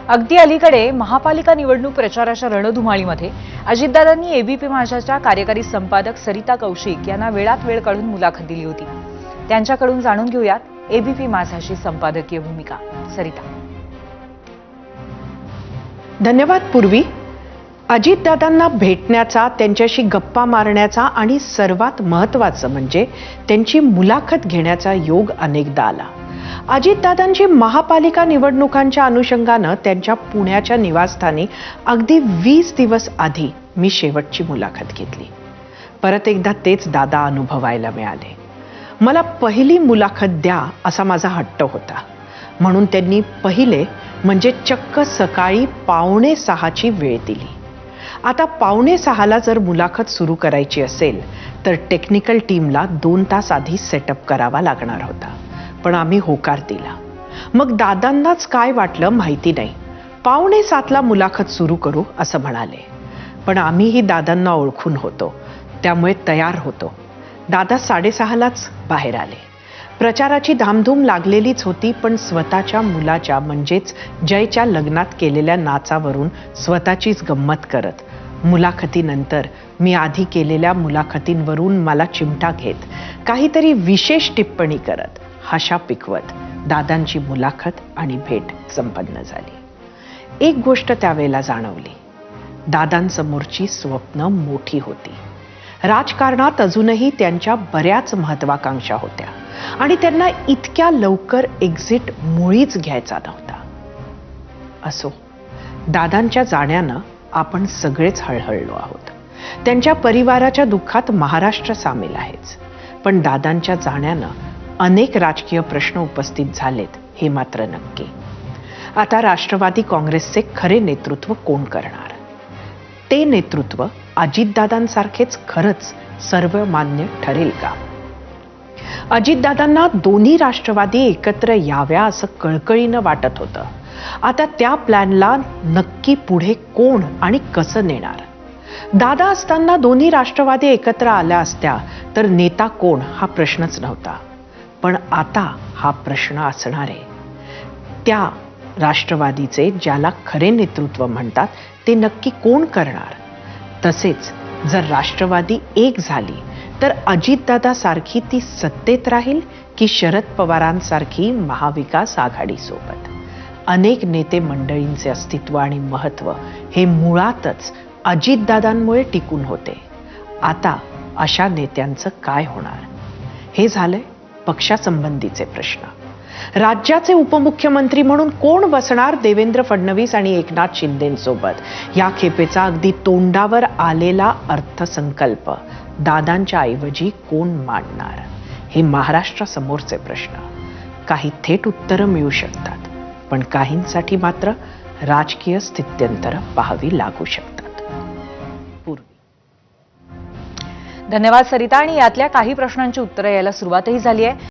अगदी अलीकडे महापालिका निवडणूक प्रचाराच्या रणधुमाळीमध्ये अजितदादांनी एबीपी माझाच्या कार्यकारी संपादक सरिता कौशिक यांना वेळात वेळ काढून मुलाखत दिली होती. त्यांच्याकडून जाणून घेऊयात एबीपी माझाची संपादकीय भूमिका. सरिता. धन्यवाद पूर्वी. अजितदादांना भेटण्याचा, त्यांच्याशी गप्पा मारण्याचा आणि सर्वात महत्त्वाचं म्हणजे त्यांची मुलाखत घेण्याचा योग अनेकदा आला. अजितदादांची महापालिका निवडणुकांच्या अनुषंगानं त्यांच्या पुण्याच्या निवासस्थानी अगदी 20 दिवस आधी मी शेवटची मुलाखत घेतली. परत एकदा तेच दादा अनुभवायला मिळाले. मला पहिली मुलाखत द्या असा माझा हट्ट होता, म्हणून त्यांनी पहिले म्हणजे चक्क सकाळी 5:45ची वेळ दिली. आता 5:45ला जर मुलाखत सुरू करायची असेल तर टेक्निकल टीमला 2 तास आधी सेटअप करावा लागणार होता, पण आम्ही होकार दिला. मग दादांनाच काय वाटलं माहिती नाही, 6:45ला मुलाखत सुरू करू असं म्हणाले. पण आम्हीही दादांना ओळखून होतो, त्यामुळे तयार होतो. दादा 6:30लाच बाहेर आले. प्रचाराची धामधूम लागलेलीच होती, पण स्वतःच्या मुलाच्या म्हणजेच जयच्या लग्नात केलेल्या नाचावरून स्वतःचीच गंमत करत, मुलाखतीनंतर मी आधी केलेल्या मुलाखतींवरून मला चिमटा घेत, काहीतरी विशेष टिप्पणी करत, हशा पिकवत दादांची मुलाखत आणि भेट संपन्न झाली. एक गोष्ट त्यावेळेला जाणवली, दादांसमोरची स्वप्न मोठी होती. राजकारणात अजूनही त्यांच्या बऱ्याच महत्वाकांक्षा होत्या आणि त्यांना इतक्या लवकर एक्झिट मुळीच घ्यायचा नव्हता. असो, दादांच्या जाण्यानं आपण सगळेच हळहळलो आहोत. त्यांच्या परिवाराच्या दुःखात महाराष्ट्र सामील आहेच, पण दादांच्या जाण्यानं अनेक राजकीय प्रश्न उपस्थित झालेत हे मात्र नक्की. आता राष्ट्रवादी काँग्रेसचे खरे नेतृत्व कोण करणार? ते नेतृत्व अजितदादांसारखेच खरंच सर्वमान्य ठरेल का? अजितदादांना दोन्ही राष्ट्रवादी एकत्र याव्या असं कळकळीनं वाटत होतं. आता त्या प्लॅनला नक्की पुढे कोण आणि कसं नेणार? दादा असताना दोन्ही राष्ट्रवादी एकत्र आल्या असत्या तर नेता कोण हा प्रश्नच नव्हता. पण आता हा प्रश्न असणार आहे. त्या राष्ट्रवादीचे ज्याला खरे नेतृत्व म्हणतात ते नक्की कोण करणार? तसेच जर राष्ट्रवादी एक झाली तर अजितदादा सारखी ती सत्तेत राहील की शरद पवारांसारखी महाविकास आघाडी सोबत? अनेक नेते मंडळींचे अस्तित्व आणि महत्त्व हे मुळातच अजितदादांमुळे टिकून होते. आता अशा नेत्यांचं काय होणार? हे झालंय पक्षासंबंधीचे प्रश्न. राज्याचे उपमुख्यमंत्री म्हणून कोण बसणार देवेंद्र फडणवीस आणि एकनाथ शिंदेंसोबत? या खेपेचा अगदी तोंडावर आलेला अर्थसंकल्प दादांच्या ऐवजी कोण मांडणार? हे महाराष्ट्रासमोरचे प्रश्न. काही थेट उत्तरं मिळू शकतात, पण काहींसाठी मात्र राजकीय स्थित्यंतरं पाहावी लागू शकतात. पूर्वी. धन्यवाद सरिता. आणि यातल्या काही प्रश्नांची उत्तरं यायला सुरुवातही झाली आहे.